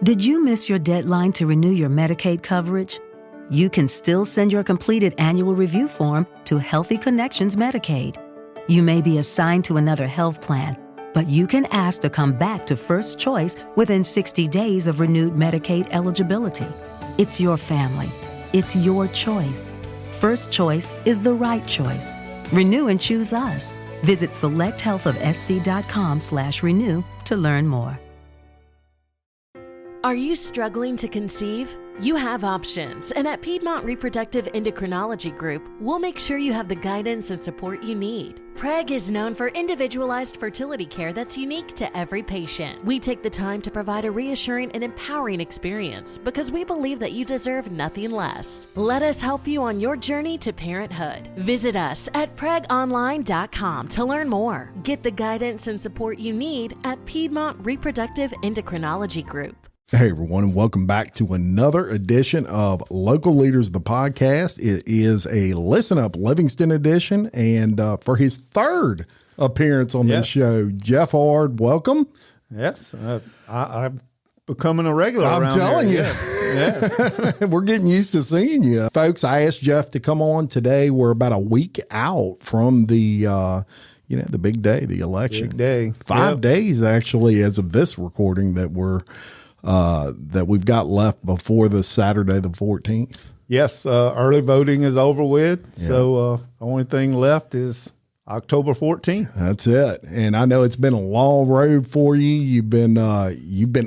Did you miss your deadline to renew your Medicaid coverage? You can still send your completed annual review form to Healthy Connections Medicaid. You may be assigned to another health plan, but you can ask to come back to First Choice within 60 days of renewed Medicaid eligibility. It's your family. It's your choice. First Choice is the right choice. Renew and choose us. Visit selecthealthofsc.com/renew to learn more. Are you struggling to conceive? You have options, and at Piedmont Reproductive Endocrinology Group, we'll make sure you have the guidance and support you need. PREG is known for individualized fertility care that's unique to every patient. We take the time to provide a reassuring and empowering experience because we believe that you deserve nothing less. Let us help you on your journey to parenthood. Visit us at pregonline.com to learn more. Get the guidance and support you need at Piedmont Reproductive Endocrinology Group. Hey, everyone, and welcome back to another edition of Local Leaders, the podcast. It is a Listen Up Livingston edition, and for his third appearance on this show, Jeff Hard, welcome. Yes, I'm becoming a regular around I'm telling here. you. Yes. We're getting used to seeing you. Folks, I asked Jeff to come on today. We're about a week out from the the big day, the election. Big day. 5 days, actually, as of this recording that we've got left before the Saturday the 14th. Yes, early voting is over with, so the only thing left is October 14th. That's it. And I know it's been a long road for you. You've been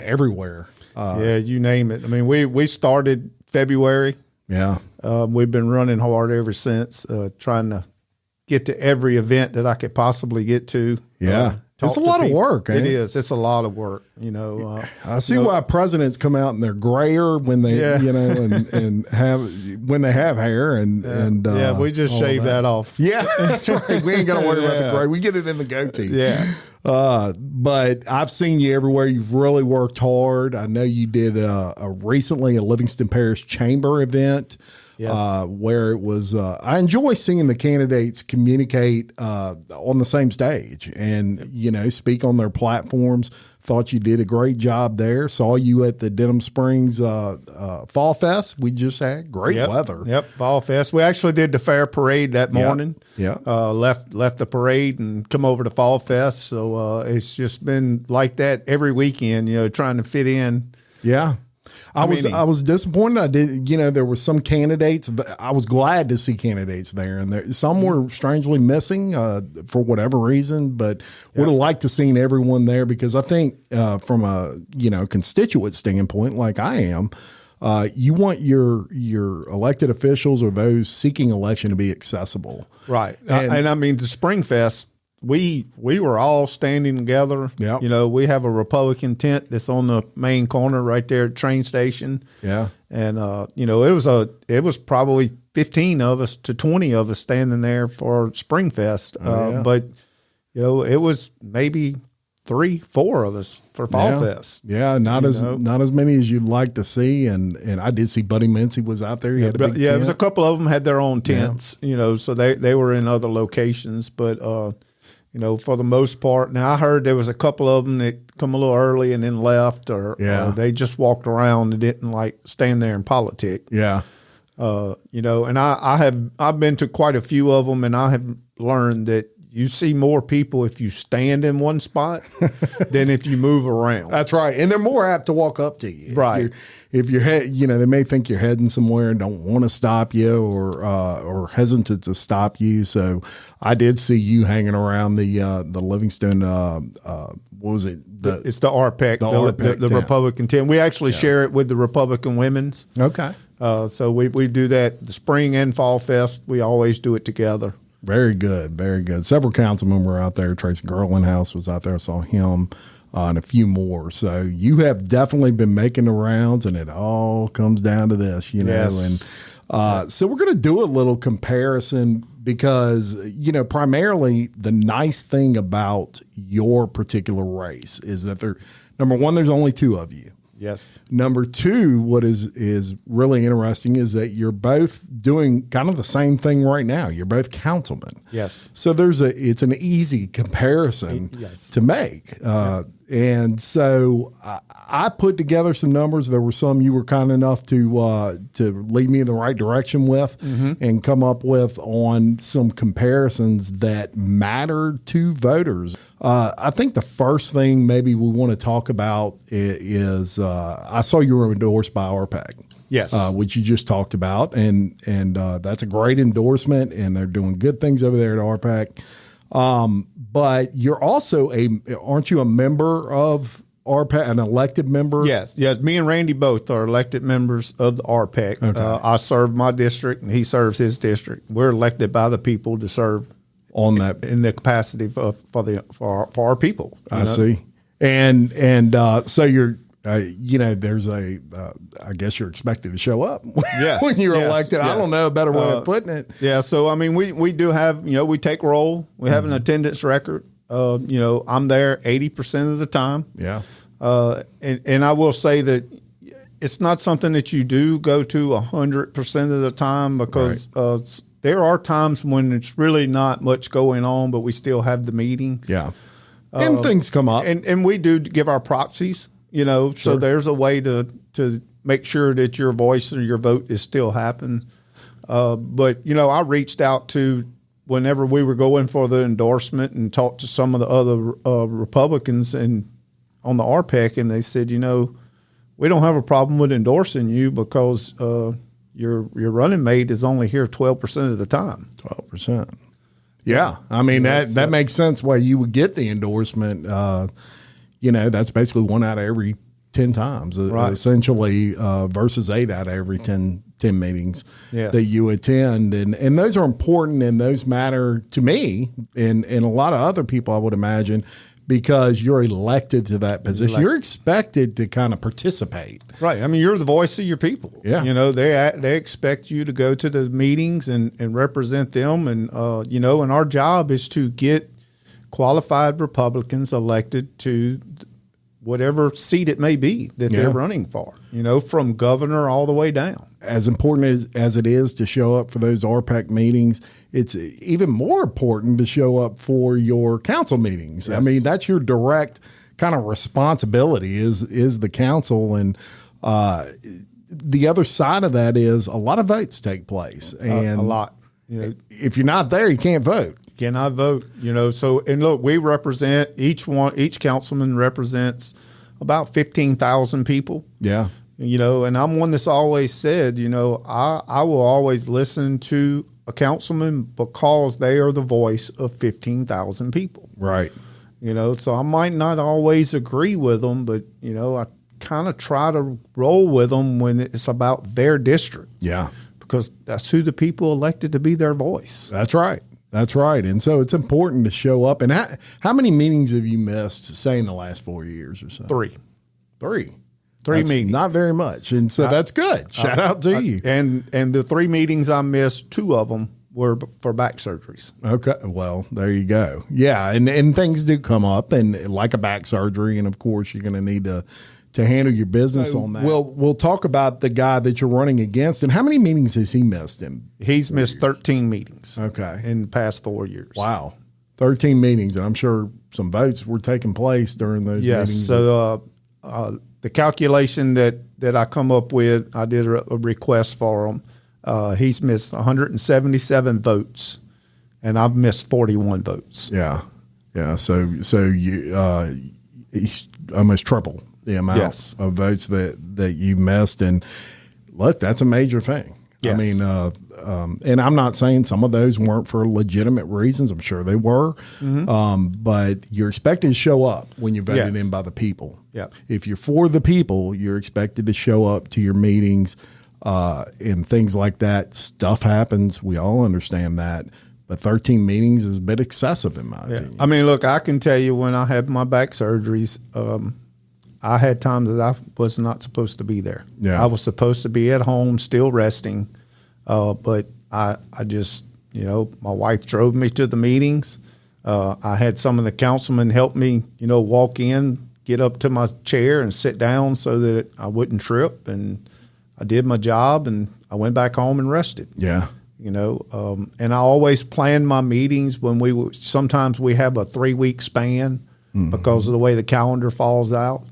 everywhere. Yeah, you name it. I mean, we started February. Yeah. We've been running hard ever since, trying to get to every event that I could possibly get to. Yeah. It's a lot of work. It is. It's a lot of work. I see why presidents come out and they're grayer when they, and have when they have hair and we just shave that off. Yeah, that's right. We ain't got to worry about the gray. We get it in the goatee. Yeah. But I've seen you everywhere. You've really worked hard. I know you did recently a Livingston Parish Chamber event. Yes. Where it was, I enjoy seeing the candidates communicate on the same stage and, speak on their platforms. Thought you did a great job there. Saw you at the Denham Springs Fall Fest. We just had great weather. Yep, Fall Fest. We actually did the fair parade that morning. Yeah. Left the parade and come over to Fall Fest. So it's just been like that every weekend, trying to fit in. Yeah. I was disappointed. I did, there were some candidates. I was glad to see candidates there, and some were strangely missing for whatever reason. But would have liked to seen everyone there because I think from a constituent standpoint, like I am, you want your elected officials or those seeking election to be accessible, right? And I mean the Spring Fest. We were all standing together. Yeah. We have a Republican tent that's on the main corner right there at the train station. Yeah. And it was probably 15 of us to 20 of us standing there for Spring Fest. But it was maybe 3-4 of us for Fall Fest. Yeah, not as many as you'd like to see. And I did see Buddy Mincy was out there. He had a big tent. It was a couple of them had their own tents. So they were in other locations, but for the most part. Now, I heard there was a couple of them that come a little early and then left, or they just walked around and didn't stand there and politic. Yeah. And I've been to quite a few of them, and I have learned that you see more people if you stand in one spot than if you move around. That's right. And they're more apt to walk up to you. Right. If you're they may think you're heading somewhere and don't want to stop you or hesitant to stop you. So I did see you hanging around the Livingston, what was it? It's the RPEC, the Republican tent. We actually share it with the Republican Women's. Okay. So we do that the Spring and Fall Fest. We always do it together. Very good. Very good. Several councilmen were out there. Tracy Garlandhouse was out there. I saw him and a few more. So you have definitely been making the rounds, and it all comes down to this, Yes. And so we're going to do a little comparison because, primarily the nice thing about your particular race is that number one, there's only two of you. Yes. Number two, what is really interesting is that you're both doing kind of the same thing right now. You're both councilmen. Yes. So it's an easy comparison to make. And so I put together some numbers. There were some you were kind enough to lead me in the right direction with, and come up with on some comparisons that matter to voters. I think the first thing maybe we want to talk about is I saw you were endorsed by RPAC. Yes, which you just talked about, and that's a great endorsement, and they're doing good things over there at RPAC. But you're also aren't you a member of RPAC, an elected member? Yes. Me and Randy both are elected members of the RPAC. Okay. I serve my district, and he serves his district. We're elected by the people to serve on that in the capacity for our people. I see, and so you're. There's I guess you're expected to show up when you're elected. Yes. I don't know a better way of putting it. Yeah. So, I mean, we do have, we take roll. We have an attendance record. I'm there 80% of the time. Yeah. And I will say that it's not something that you do go to 100% of the time, because there are times when it's really not much going on, but we still have the meetings. Yeah. And things come up. And we do give our proxies. So there's a way to make sure that your voice or your vote is still happening. But I reached out to, whenever we were going for the endorsement, and talked to some of the other Republicans and on the RPAC, and they said, we don't have a problem with endorsing you, because your running mate is only here 12% of the time. 12%. Yeah. I mean, that makes sense why you would get the endorsement. That's basically 1 out of every 10 times, essentially, versus 8 out of every 10 meetings that you attend. And those are important, and those matter to me and a lot of other people, I would imagine, because you're elected to that position. You're expected to kind of participate. Right. I mean, you're the voice of your people. Yeah. They expect you to go to the meetings and represent them. And, and our job is to get qualified Republicans elected to whatever seat it may be that they're running for, from governor all the way down. As important as it is to show up for those RPAC meetings, it's even more important to show up for your council meetings. Yes. I mean, that's your direct kind of responsibility is the council. And the other side of that is a lot of votes take place. And a lot. If you're not there, you can't vote. Cannot vote, So, and look, we represent each councilman represents about 15,000 people. Yeah. And I'm one that's always said, I will always listen to a councilman because they are the voice of 15,000 people. Right. So I might not always agree with them, but, I kind of try to roll with them when it's about their district. Yeah. Because that's who the people elected to be their voice. That's right. That's right. And so it's important to show up. And how many meetings have you missed, say, in the last 4 years or so? Three That's meetings. Not very much. And so that's good. Shout out to you. And the 3 meetings I missed, 2 of them were for back surgeries. Okay. Well, there you go. Yeah. And things do come up, and like a back surgery. And of course, you're going to need to handle your business on that. We'll talk about the guy that you're running against. And how many meetings has he missed? He's missed 13 meetings. Okay. In the past 4 years. Wow. 13 meetings. And I'm sure some votes were taking place during those meetings. Yes. So the calculation that I come up with, I did a request for him. He's missed 177 votes, and I've missed 41 votes. Yeah. Yeah. So you he's almost triple the amount of votes that you missed. And look, that's a major thing. Yes. I mean, and I'm not saying some of those weren't for legitimate reasons. I'm sure they were. Mm-hmm. But you're expected to show up when you're voted in by the people. Yep. If you're for the people, you're expected to show up to your meetings and things like that. Stuff happens. We all understand that. But 13 meetings is a bit excessive in my opinion. I mean, look, I can tell you when I had my back surgeries, I had times that I was not supposed to be there. Yeah. I was supposed to be at home still resting, but I just, my wife drove me to the meetings. I had some of the councilmen help me, walk in, get up to my chair and sit down so that I wouldn't trip. And I did my job, and I went back home and rested. Yeah. And I always plan my meetings when sometimes we have a 3-week span. because of the way the calendar falls out.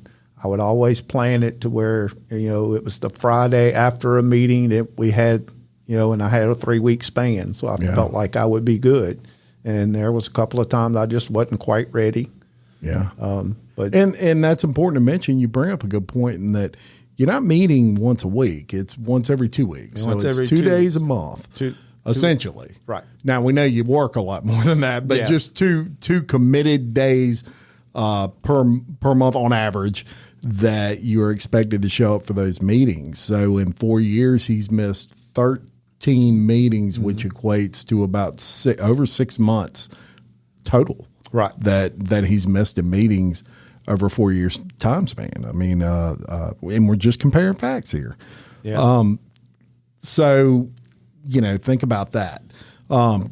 I would always plan it to where, it was the Friday after a meeting that we had, and I had a 3-week span. So I felt like I would be good. And there was a couple of times I just wasn't quite ready. Yeah. But and that's important to mention. You bring up a good point in that you're not meeting once a week. It's once every 2 weeks. So it's 2 days a month, essentially. Right. Now, we know you work a lot more than that, but just two committed days per month on average that you're expected to show up for those meetings. So in 4 years, he's missed 13 meetings, which equates to about over 6 months total. Right. That he's missed in meetings over 4 years time span. I mean, and we're just comparing facts here. Yes. So, think about that.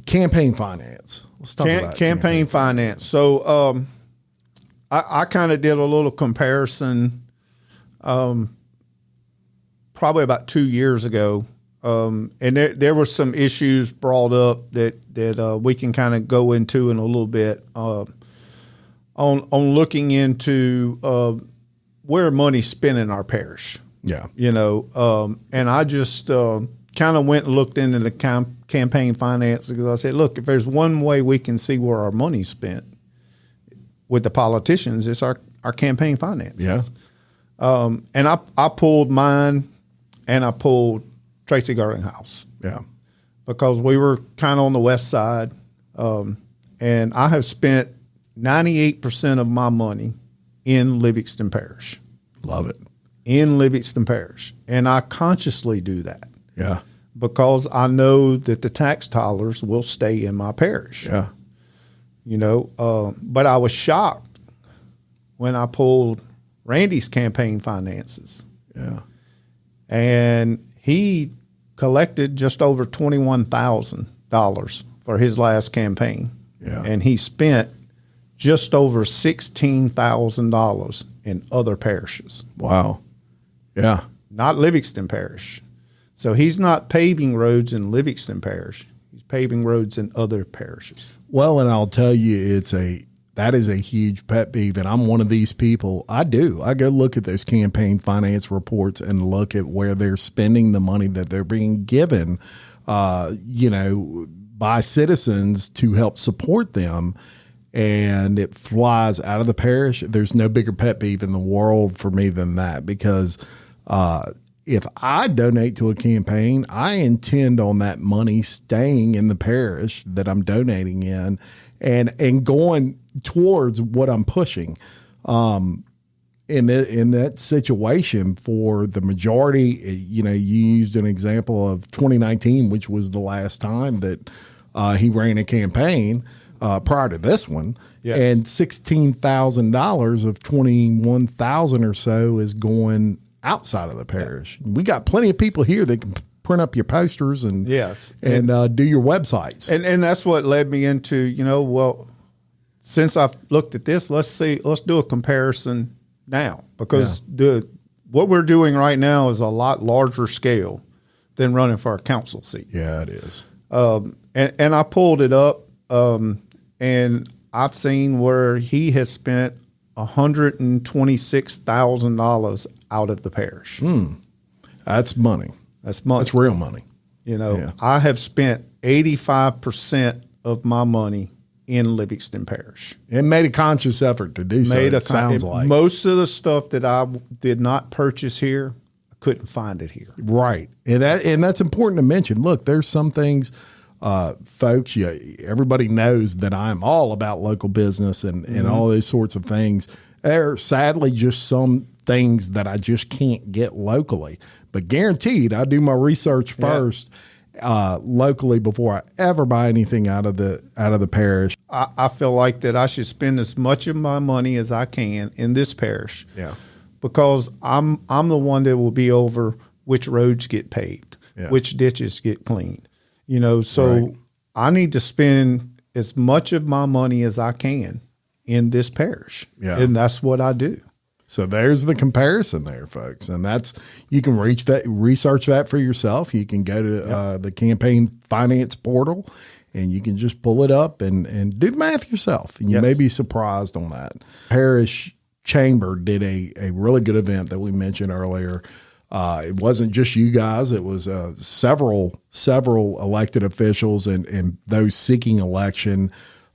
Campaign finance. Let's talk about campaign finance. So, I kind of did a little comparison, probably about 2 years ago. And there were some issues brought up that we can kind of go into in a little bit on looking into where money's spent in our parish. Yeah. And I just kind of went and looked into the campaign finance because I said, look, if there's one way we can see where our money's spent with the politicians, it's our campaign finances. Yeah. And I pulled mine and I pulled Tracy Garlinghouse. Yeah. Because we were kind of on the west side. And I have spent 98% of my money in Livingston Parish. Love it. In Livingston Parish. And I consciously do that. Yeah. Because I know that the tax dollars will stay in my parish. Yeah. But I was shocked when I pulled Randy's campaign finances. Yeah. And he collected just over $21,000 for his last campaign. Yeah. And he spent just over $16,000 in other parishes. Wow. Yeah. Not Livingston Parish. So he's not paving roads in Livingston Parish. He's paving roads in other parishes. Well, and I'll tell you, that is a huge pet peeve, and I'm one of these people. I go look at those campaign finance reports and look at where they're spending the money that they're being given, by citizens to help support them, and it flies out of the parish. There's no bigger pet peeve in the world for me than that, because if I donate to a campaign, I intend on that money staying in the parish that I'm donating in and going towards what I'm pushing. In that situation, for the majority, you used an example of 2019, which was the last time that he ran a campaign prior to this one. Yes. And $16,000 of 21,000 or so is going outside of the parish. We got plenty of people here that can print up your posters and do your websites. And that's what led me into, well, since I've looked at this, let's do a comparison now, because what we're doing right now is a lot larger scale than running for a council seat. Yeah, it is. And I pulled it up, and I've seen where he has spent $126,000 out of the parish. That's money. That's money. That's real money. I have spent 85% of my money in Livingston Parish. And made a conscious effort to do so. It sounds like most of the stuff that I did not purchase here, I couldn't find it here. Right, and that's important to mention. Look, there's some things, folks. Everybody knows that I'm all about local business and all those sorts of things. There are sadly just some things that I just can't get locally, but guaranteed I do my research first. Locally before I ever buy anything out of the parish. I feel like that I should spend as much of my money as I can in this parish. Yeah. Because I'm the one that will be over which roads get paved, which ditches get cleaned. So I need to spend as much of my money as I can in this parish. Yeah. And that's what I do. So there's the comparison there, folks. And you can research that for yourself. You can go to the campaign finance portal and you can just pull it up and do the math yourself, and you may be surprised on that. Parish Chamber did a really good event that we mentioned earlier. It wasn't just you guys; it was several elected officials and those seeking election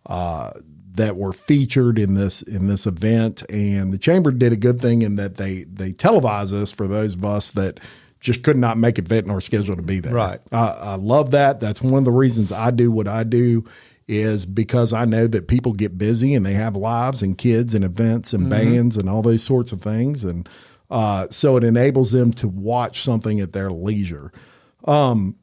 that were featured in this event. And the chamber did a good thing in that they televised this for those of us that just could not make it fit in our schedule to be there. Right. I love that. That's one of the reasons I do what I do, is because I know that people get busy and they have lives and kids and events and bands and all those sorts of things. And so it enables them to watch something at their leisure. In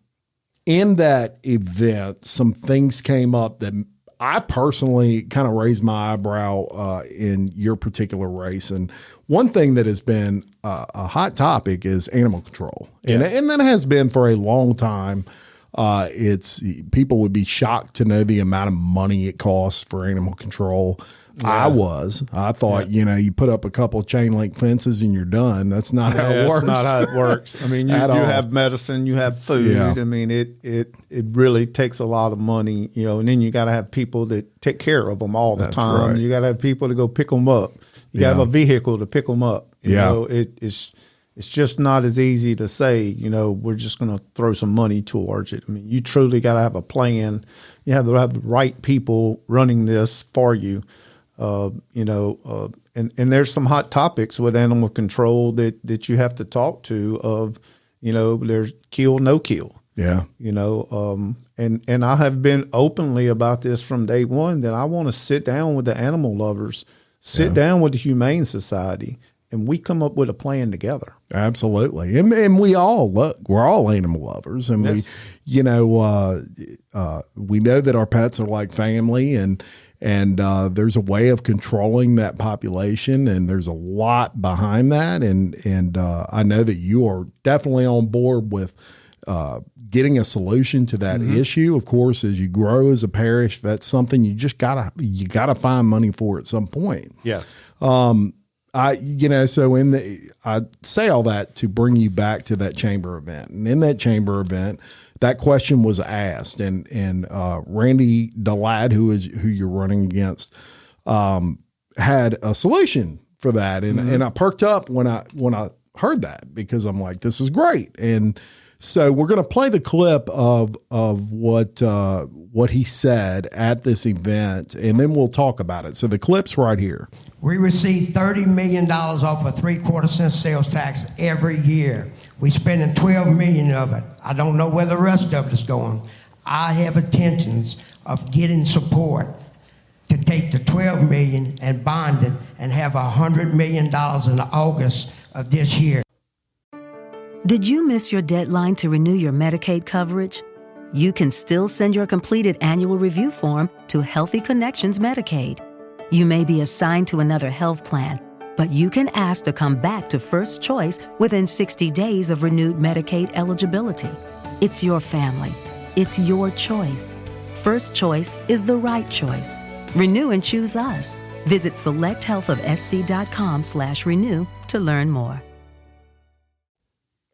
that event, some things came up that I personally kind of raised my eyebrow in your particular race. And one thing that has been a hot topic is animal control. Yes. And that has been for a long time. People would be shocked to know the amount of money it costs for animal control. Yeah. I thought, you put up a couple of chain link fences and you're done. That's not how it works. That's not how it works. I mean, you have medicine, you have food. Yeah. I mean, it really takes a lot of money, and then you got to have people that take care of them all the time. Right. You got to have people to go pick them up. You got to have a vehicle to pick them up. You know, it's just not as easy to say, we're just going to throw some money towards it. I mean, you truly got to have a plan. You have to have the right people running this for you. And there's some hot topics with animal control that you have to talk to of, there's kill, no kill. Yeah. And I have been openly about this from day one, that I want to sit down with the animal lovers, sit down with the Humane Society, and we come up with a plan together. Absolutely. And we're all animal lovers, and we know that our pets are like family, and there's a way of controlling that population, and there's a lot behind that. And I know that you are definitely on board with getting a solution to that issue. Of course, as you grow as a parish, that's something you just gotta find money for at some point. Yes. I say all that to bring you back to that chamber event. And in that chamber event, that question was asked, and Randy Delatte, who you're running against, had a solution for that. And I perked up when I heard that, because I'm like, this is great. And so we're going to play the clip of what he said at this event, and then we'll talk about it. So the clip's right here. We receive $30 million off a 3/4 cent sales tax every year. We spending $12 million of it. I don't know where the rest of it is going. I have intentions of getting support to take the $12 million and bond it and have $100 million in August of this year. Did you miss your deadline to renew your Medicaid coverage? You can still send your completed annual review form to Healthy Connections Medicaid. You may be assigned to another health plan, but you can ask to come back to First Choice within 60 days of renewed Medicaid eligibility. It's your family. It's your choice. First Choice is the right choice. Renew and choose us. Visit selecthealthofsc.com/renew to learn more.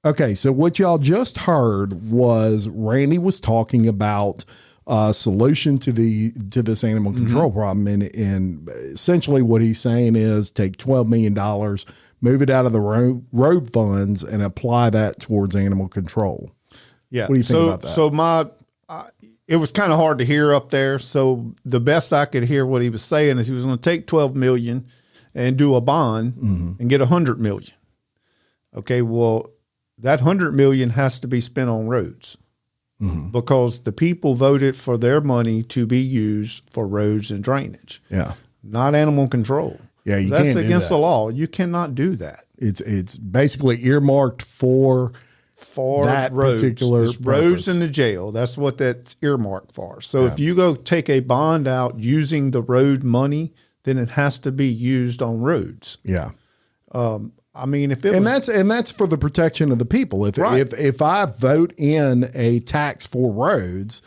Okay, so what y'all just heard was Randy was talking about a solution to this animal control problem, and essentially what he's saying is take $12 million, move it out of the road funds, and apply that towards animal control. Yeah. What do you think about that? So it was kind of hard to hear up there. So the best I could hear what he was saying is he was going to take $12 million and do a bond and get $100 million. Okay, well, that $100 million has to be spent on roads because the people voted for their money to be used for roads and drainage. Yeah, not animal control. Yeah, that's against the law. You cannot do that. It's basically earmarked for that roads. Particular it's roads and the jail. That's what that's earmarked for. So if you go take a bond out using the road money, then it has to be used on roads. Yeah. I mean, if it that's for the protection of the people. If I vote in a tax for roads,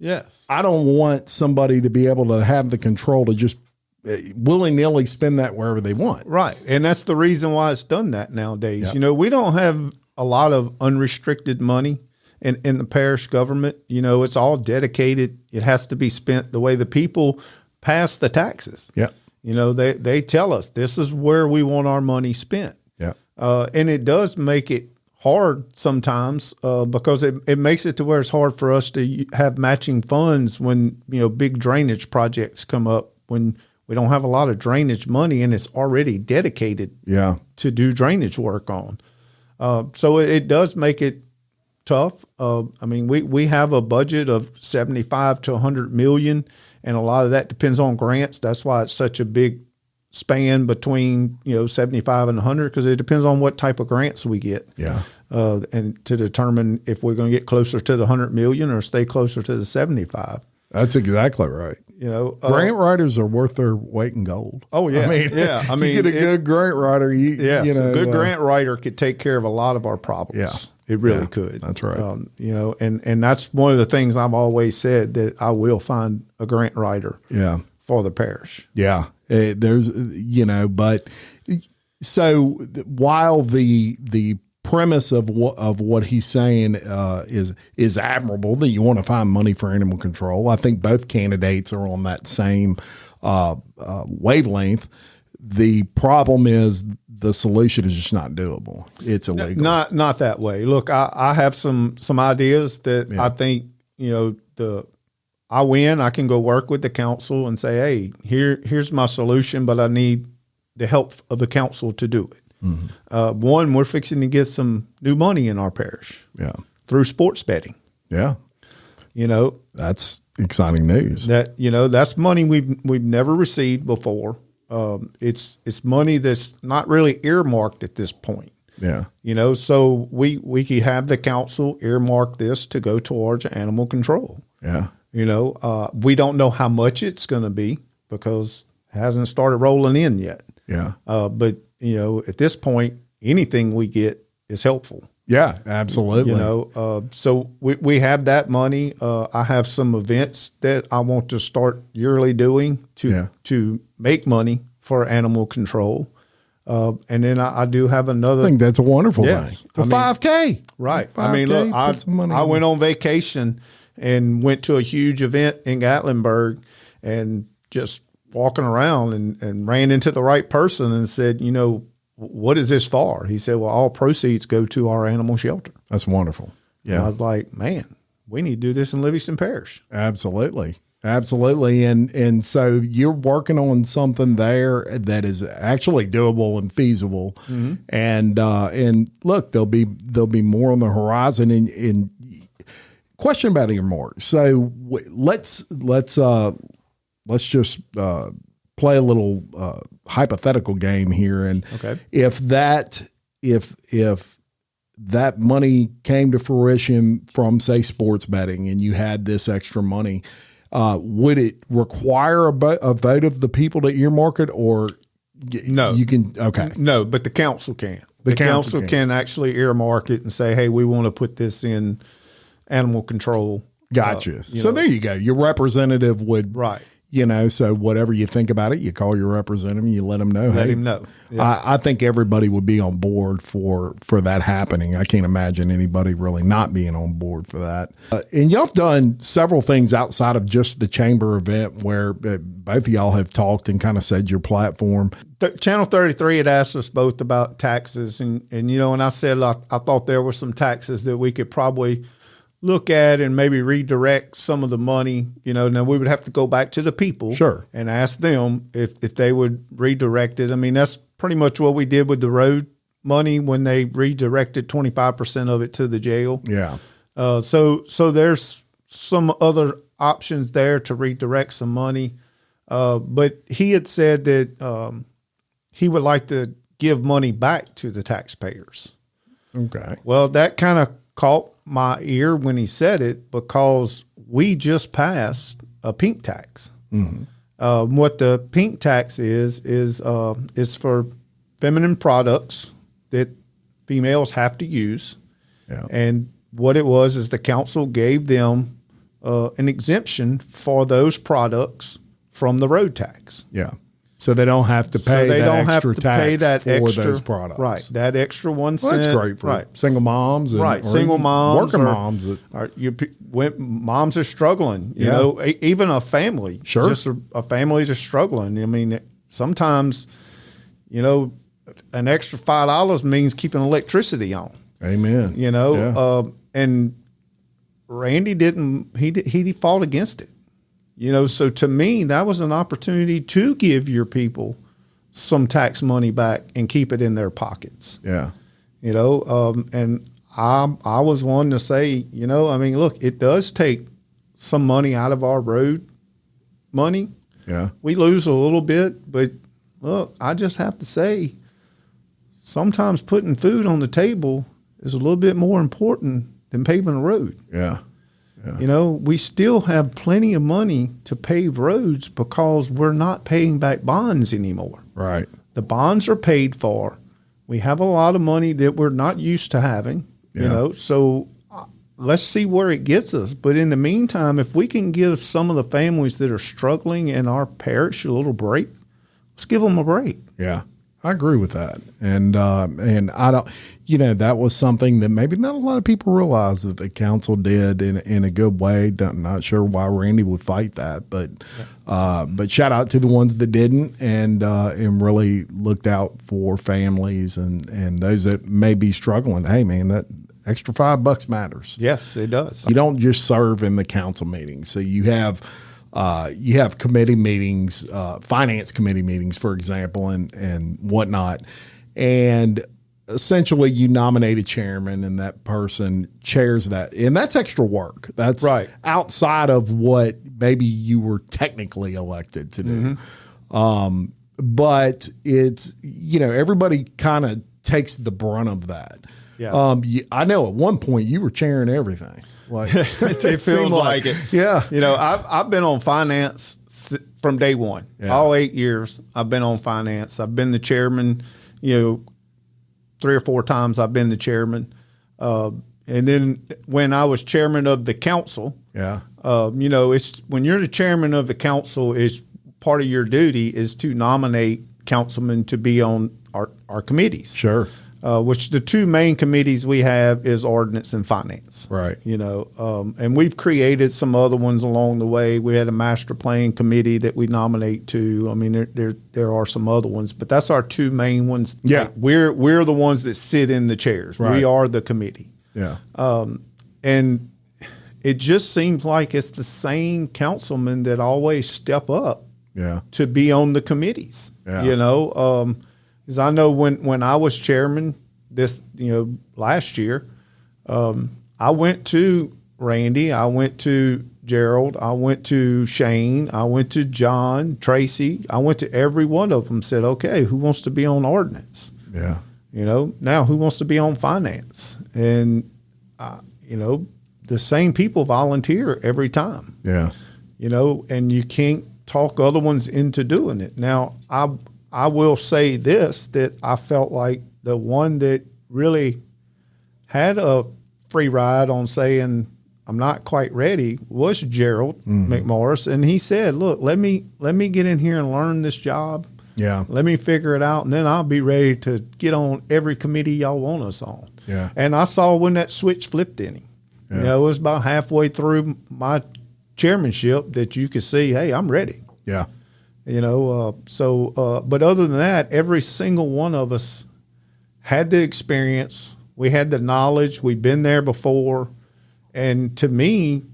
yes, I don't want somebody to be able to have the control to just willy-nilly spend that wherever they want. Right, and that's the reason why it's done that nowadays. Yep. We don't have a lot of unrestricted money in the parish government, it's all dedicated. It has to be spent the way the people pass the taxes. Yeah. They tell us this is where we want our money spent. Yeah. And it does make it hard sometimes because it makes it to where it's hard for us to have matching funds when, big drainage projects come up, when we don't have a lot of drainage money and it's already dedicated to do drainage work on. So it does make it tough. We have a budget of 75 to 100 million, and a lot of that depends on grants. That's why it's such a big span between 75 and 100, because it depends on what type of grants we get. Yeah. And to determine if we're going to get closer to the 100 million or stay closer to the 75. That's exactly right. Grant writers are worth their weight in gold. Oh yeah, you get a good grant writer. A good grant writer could take care of a lot of our problems. Yeah, it really could. That's right. And that's one of the things I've always said, that I will find a grant writer. Yeah. For the parish. Yeah, there's but so while the premise of what he's saying is admirable, that you want to find money for animal control. I think both candidates are on that same wavelength. The problem is the solution is just not doable. It's illegal. Not that way. Look, I have some ideas that I think I win. I can go work with the council and say, hey, here's my solution, but I need the help of the council to do it. Mm-hmm. One, we're fixing to get some new money in our parish. Yeah. Through sports betting. Yeah. That's exciting news. That's money we've never received before. It's money that's not really earmarked at this point. Yeah. So we could have the council earmark this to go towards animal control. Yeah. We don't know how much it's going to be because it hasn't started rolling in yet. Yeah. But at this point, anything we get is helpful. Yeah, absolutely. So we have that money. I have some events that I want to start yearly doing to make money for animal control. And then I do have another. I think that's a wonderful thing. The 5K. Right. 5K, I went on vacation and went to a huge event in Gatlinburg, and just walking around and ran into the right person and said, what is this for? He said, well, all proceeds go to our animal shelter. That's wonderful. Yeah. And I was like, man, we need to do this in Livingston Parish. Absolutely. Absolutely. And so you're working on something there that is actually doable and feasible. Mm-hmm. And look, there'll be more on the horizon. And question about earmarks. So let's just play a little hypothetical game here. And if that money came to fruition from, say, sports betting, and you had this extra money, would it require a vote of the people to earmark it, or no? You can no, but the council can. The council can actually earmark it and say, hey, we want to put this in animal control. Gotcha. So there you go. Your representative would so whatever you think about it, you call your representative, you let him know. Let him know. Yeah. I think everybody would be on board for that happening. I can't imagine anybody really not being on board for that. And y'all have done several things outside of just the chamber event where both of y'all have talked and kind of said your platform. Channel 33 had asked us both about taxes. And I said, I thought there were some taxes that we could probably look at and maybe redirect some of the money. Now we would have to go back to the people, and ask them if they would redirect it. I mean, that's pretty much what we did with the road money when they redirected 25% of it to the jail. Yeah. So there's some other options there to redirect some money. But he had said that he would like to give money back to the taxpayers. Okay. Well, that kind of caught my ear when he said it, because we just passed a pink tax. Mm-hmm. What the pink tax is for feminine products that females have to use. Yeah. And what it was is the council gave them an exemption for those products from the road tax. Yeah. So they don't have to pay tax for those products. Right. That extra 1 cent. Well, that's great for single moms. And, Single moms. Working moms. Moms are struggling. You know, even a family. Sure. Just a family that's struggling. I mean, sometimes, you know, an extra $5 means keeping electricity on. Amen. You know, and Randy he fought against it. You know, so to me, that was an opportunity to give your people some tax money back and keep it in their pockets. Yeah. You know, and I was one to say, you know, I mean, look, it does take some money out of our road money. Yeah. We lose a little bit, but look, I just have to say, sometimes putting food on the table is a little bit more important than paving a road. Yeah. You know, we still have plenty of money to pave roads because we're not paying back bonds anymore. Right. The bonds are paid for. We have a lot of money that we're not used to having, you know, so let's see where it gets us. But in the meantime, if we can give some of the families that are struggling in our parish a little break, let's give them a break. Yeah. I agree with that. And I don't, you know, that was something that maybe not a lot of people realize that the council did in a good way. Not sure why Randy would fight that, but shout out to the ones that didn't and really looked out for families and those that may be struggling. Hey man, that extra $5 matters. Yes, it does. You don't just serve in the council meetings. So you have committee meetings, finance committee meetings, for example, and whatnot. And essentially you nominate a chairman and that person chairs that. And that's extra work. That's right outside of what maybe you were technically elected to do. Mm-hmm. But it's, you know, everybody kind of takes the brunt of that. Yeah. I know at one point you were chairing everything. Like it feels like it. Yeah. You know, I've been on finance from day one. Yeah. All 8 years I've been on finance. I've been the chairman, you know, 3 or 4 times I've been the chairman. And then when I was chairman of the council, you know, it's when you're the chairman of the council, is part of your duty is to nominate councilmen to be on our committees. Sure. Which the 2 main committees we have is ordinance and finance. Right. You know, and we've created some other ones along the way. We had a master plan committee that we nominate to. I mean, there are some other ones, but that's our 2 main ones. Yeah. Like we're the ones that sit in the chairs. Right. We are the committee. Yeah. And it just seems like it's the same councilmen that always step up to be on the committees. Yeah. You know, because I know when I was chairman last year, I went to Randy, I went to Gerald, I went to Shane, I went to John, Tracy, I went to every one of them, said, okay, who wants to be on ordinance? Yeah. You know, now who wants to be on finance? And, you know, the same people volunteer every time. Yeah. You know, and you can't talk other ones into doing it. Now, I will say this, that I felt like the one that really had a free ride on saying I'm not quite ready was Gerald McMorris. And he said, look, let me get in here and learn this job. Yeah. Let me figure it out, and then I'll be ready to get on every committee y'all want us on. Yeah. And I saw when that switch flipped in him. Yeah. You know, it was about halfway through my chairmanship that you could see, hey, I'm ready. Yeah. You know, but other than that, every single one of us had the experience. We had the knowledge. We've been there before. And to me,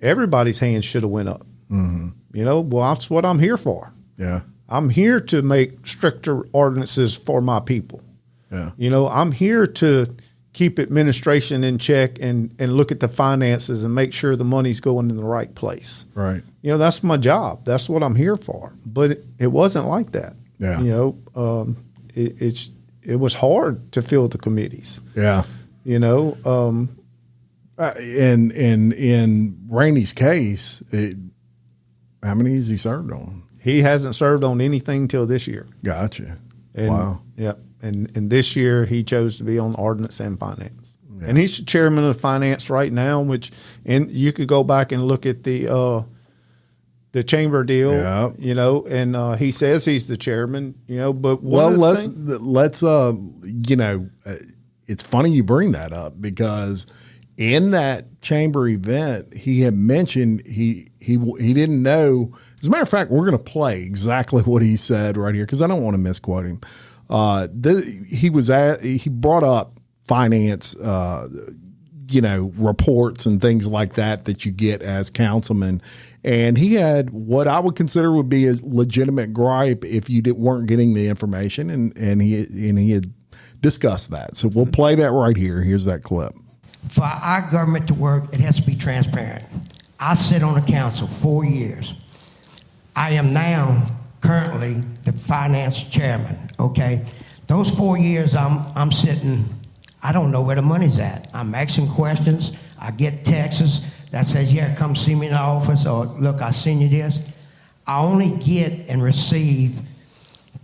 everybody's hands should have went up. Mm-hmm. You know, well, that's what I'm here for. Yeah. I'm here to make stricter ordinances for my people. Yeah. You know, I'm here to keep administration in check and look at the finances and make sure the money's going in the right place. Right. You know, that's my job. That's what I'm here for. But it wasn't like that. Yeah. You know, it was hard to fill the committees. Yeah. You know, and in Randy's case, how many has he served on? He hasn't served on anything till this year. Gotcha. And, wow. Yeah. And this year he chose to be on ordinance and finance. Yeah. And he's the chairman of finance right now, and you could go back and look at the the chamber deal, you know, and he says he's the chairman, you know, but let's you know, it's funny you bring that up because in that chamber event, he had mentioned he didn't know. As a matter of fact, we're going to play exactly what he said right here because I don't want to misquote him. He brought up finance, you know, reports and things like that you get as councilman. And he had what I would consider would be a legitimate gripe if you weren't getting the information. And he had discussed that. So we'll play that right here. Here's that clip. For our government to work, it has to be transparent. I sit on the council 4 years. I am now currently the finance chairman, okay? Those 4 years I'm sitting, I don't know where the money's at. I'm asking questions. I get texts that says, yeah, come see me in the office, or look, I send you this. I only get and receive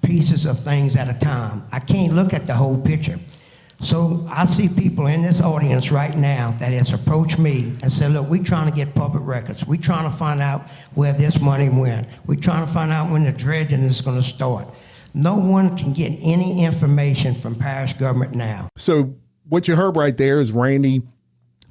pieces of things at a time. I can't look at the whole picture. So I see people in this audience right now that has approached me and said, look, we're trying to get public records. We're trying to find out where this money went. We're trying to find out when the dredging is going to start. No one can get any information from parish government now. So what you heard right there is Randy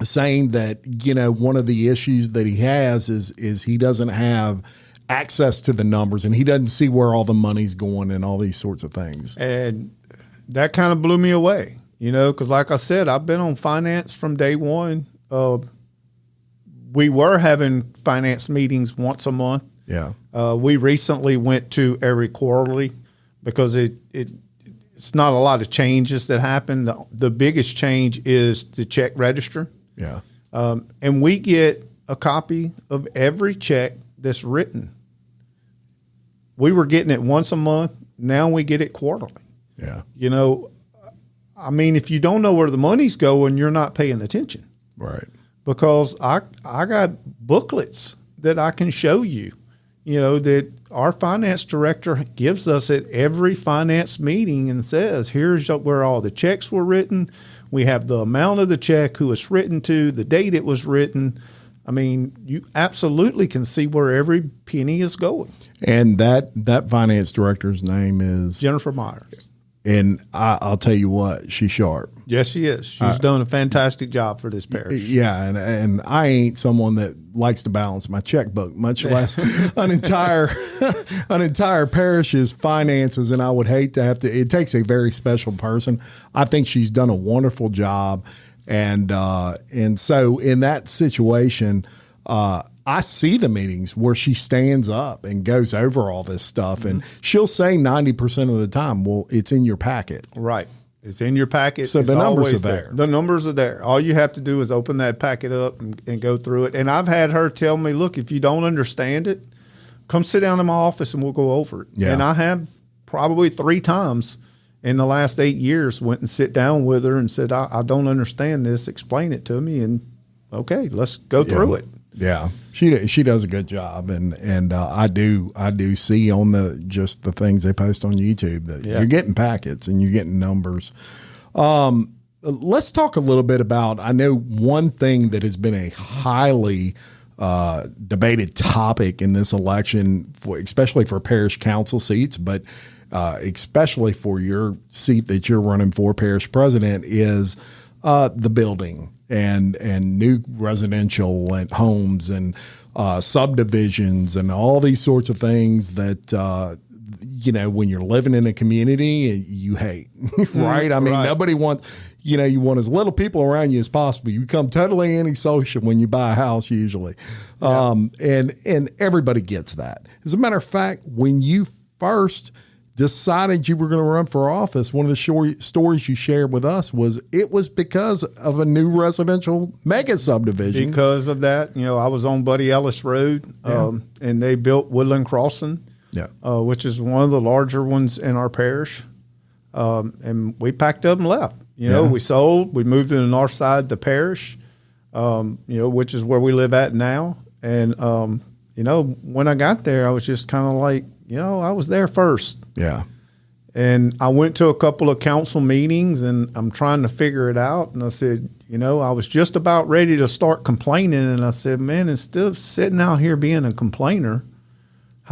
saying that, you know, one of the issues that he has is he doesn't have access to the numbers and he doesn't see where all the money's going and all these sorts of things. And that kind of blew me away. You know, because like I said, I've been on finance from day one. We were having finance meetings once a month. Yeah. We recently went to every quarterly because it's not a lot of changes that happen. The biggest change is the check register. Yeah. And we get a copy of every check that's written. We were getting it once a month. Now we get it quarterly. Yeah. You know, I mean, if you don't know where the money's going, you're not paying attention. Right. Because I got booklets that I can show you, you know, that our finance director gives us at every finance meeting and says, here's where all the checks were written. We have the amount of the check, who it's written to, the date it was written. I mean, you absolutely can see where every penny is going. And that finance director's name is? Jennifer Myers. And I'll tell you what, she's sharp. Yes, she is. She's done a fantastic job for this parish. Yeah, and I ain't someone that likes to balance my checkbook, much less an entire parish's finances. And I would hate to have to. It takes a very special person. I think she's done a wonderful job, and so in that situation, I see the meetings where she stands up and goes over all this stuff, and she'll say 90% of the time, well, it's in your packet. Right. It's in your packet. So the numbers are there. The numbers are there. All you have to do is open that packet up and go through it. And I've had her tell me, look, if you don't understand it, come sit down in my office and we'll go over it. Yeah. And I have probably 3 times in the last 8 years went and sit down with her and said, I don't understand this. Explain it to me. And okay, let's go through it. Yeah, she does a good job, and I do see on the things they post on YouTube that you're getting packets and you're getting numbers. Let's talk a little bit about. I know one thing that has been a highly debated topic in this election, especially for parish council seats, but especially for your seat that you're running for, parish president, is the building. And new residential and homes and subdivisions and all these sorts of things that, you know, when you're living in a community, you hate, right? I mean, nobody wants, you know, you want as little people around you as possible. You become totally antisocial when you buy a house usually. And everybody gets that. As a matter of fact, when you first decided you were going to run for office, one of the stories you shared with us was it was because of a new residential mega subdivision. Because of that, you know, I was on Buddy Ellis Road, and they built Woodland Crossing, which is one of the larger ones in our parish. And we packed up and left. You know, we sold, we moved to the north side of the parish, you know, which is where we live at now. And, you know, when I got there, I was just kind of like, you know, I was there first. Yeah. And I went to a couple of council meetings and I'm trying to figure it out. And I said, you know, I was just about ready to start complaining. And I said, man, instead of sitting out here being a complainer,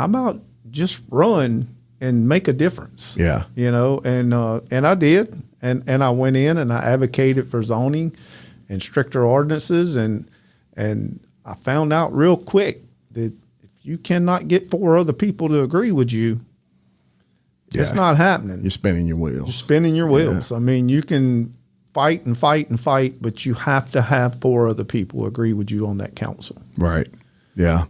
how about just run and make a difference? Yeah. And I did. And I went in and I advocated for zoning and stricter ordinances. And I found out real quick that if you cannot get 4 other people to agree with you, it's not happening. You're spinning your wheels. You're spinning your wheels. Yeah. I mean, you can fight and fight and fight, but you have to have 4 other people agree with you on that council. Right. Yeah.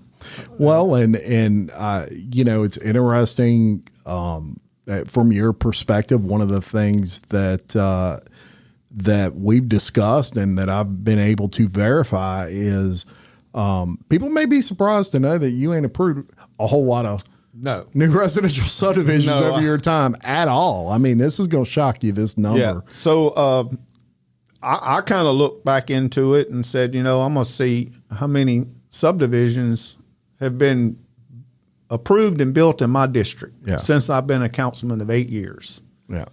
Well, and it's interesting from your perspective. One of the things that we've discussed and that I've been able to verify is people may be surprised to know that you ain't approved a whole lot of new residential subdivisions over your time at all. I mean, this is going to shock you, this number. Yeah. So I kind of looked back into it and said, I'm going to see how many subdivisions have been approved and built in my district since I've been a councilman of 8 years. Yeah.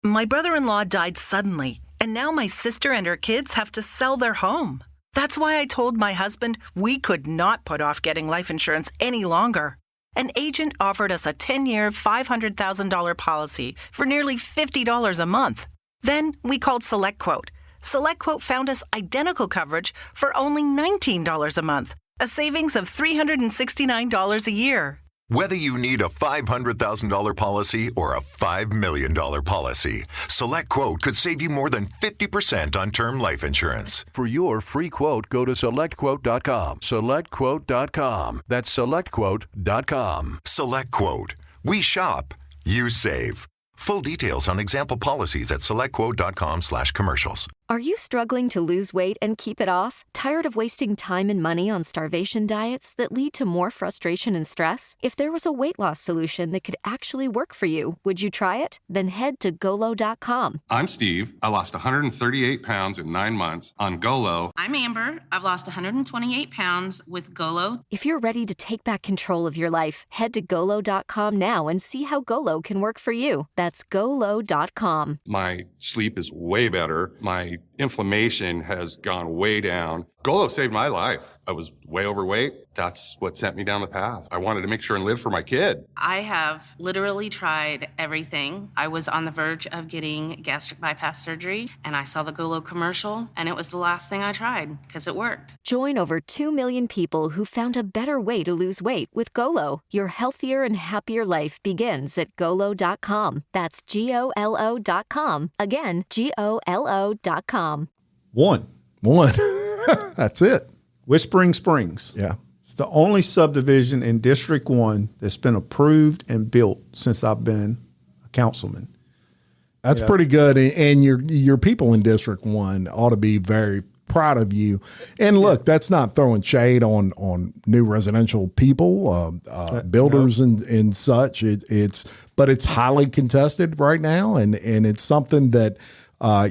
My brother-in-law died suddenly, and now my sister and her kids have to sell their home. That's why I told my husband we could not put off getting life insurance any longer. An agent offered us a 10-year, $500,000 policy for nearly $50 a month. Then we called SelectQuote. SelectQuote found us identical coverage for only $19 a month, a savings of $369 a year. Whether you need a $500,000 policy or a $5 million policy, SelectQuote could save you more than 50% on term life insurance. For your free quote, go to SelectQuote.com. SelectQuote.com. That's SelectQuote.com. SelectQuote. We shop, you save. Full details on example policies at SelectQuote.com/commercials. Are you struggling to lose weight and keep it off? Tired of wasting time and money on starvation diets that lead to more frustration and stress? If there was a weight loss solution that could actually work for you, would you try it? Then head to Golo.com. I'm Steve. I lost 138 pounds in 9 months on Golo. I'm Amber. I've lost 128 pounds with Golo. If you're ready to take back control of your life, head to Golo.com now and see how Golo can work for you. That's Golo.com. My sleep is way better. My inflammation has gone way down. Golo saved my life. I was way overweight. That's what sent me down the path. I wanted to make sure and live for my kid. I have literally tried everything. I was on the verge of getting gastric bypass surgery, and I saw the Golo commercial, and it was the last thing I tried because it worked. Join over 2 million people who found a better way to lose weight with Golo. Your healthier and happier life begins at Golo.com. That's Golo.com. Again, Golo.com. One. That's it. Whispering Springs. Yeah. It's the only subdivision in District 1 that's been approved and built since I've been a councilman. That's pretty good. And your people in District 1 ought to be very proud of you. And look, that's not throwing shade on new residential people, builders and such. But it's highly contested right now. And it's something that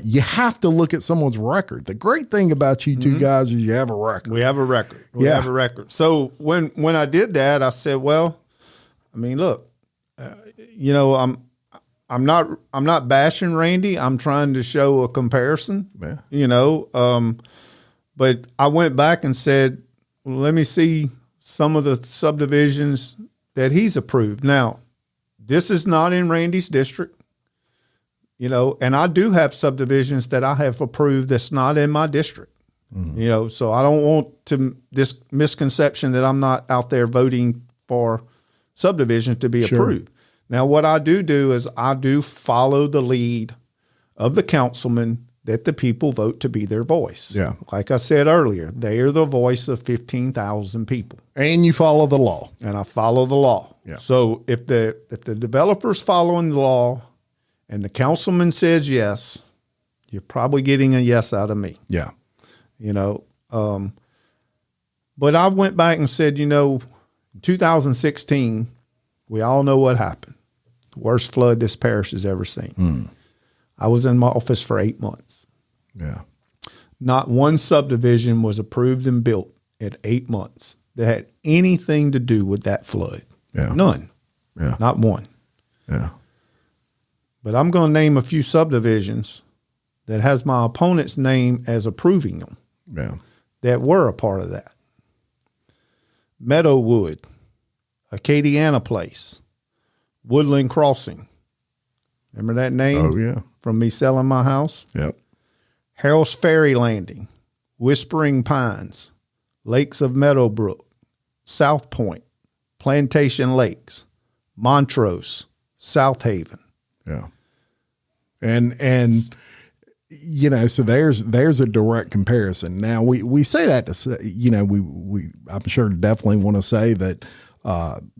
you have to look at someone's record. The great thing about you two guys is you have a record. We have a record. We have a record. So when I did that, I said, well, I mean, look, I'm not bashing Randy. I'm trying to show a comparison. Yeah. But I went back and said, well, let me see some of the subdivisions that he's approved. Now, this is not in Randy's district. And I do have subdivisions that I have approved that's not in my district. Mm-hmm. So I don't want this misconception that I'm not out there voting for subdivisions to be approved. Now, what I do is I do follow the lead of the councilman that the people vote to be their voice. Yeah. Like I said earlier, they are the voice of 15,000 people. And you follow the law. And I follow the law. Yeah. So if the developer's following the law, and the councilman says yes, you're probably getting a yes out of me. Yeah. But I went back and said, 2016, we all know what happened. The worst flood this parish has ever seen. I was in my office for 8 months. Yeah. Not one subdivision was approved and built in 8 months that had anything to do with that flood. Yeah. None. Yeah. Not one. Yeah. But I'm going to name a few subdivisions that has my opponent's name as approving them. Yeah. That were a part of that. Meadowwood, Acadiana Place, Woodland Crossing. Remember that name? Oh, yeah. From me selling my house? Yep. Harrell's Ferry Landing, Whispering Pines, Lakes of Meadowbrook, South Point, Plantation Lakes, Montrose, South Haven. Yeah. And you know, so there's a direct comparison. Now we say that to say, you know, we I'm sure definitely want to say that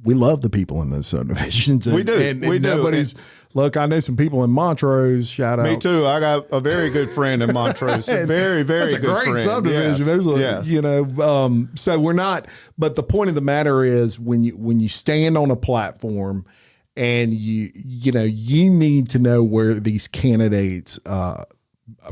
we love the people in those subdivisions. We do. And nobody's look. I know some people in Montrose. Shout out. Me too. I got a very good friend in Montrose. A very, very That's a good great friend. subdivision. Yes. There's a, yes. you know, so we're not. But the point of the matter is, when you stand on a platform, and you know, you need to know where these candidates'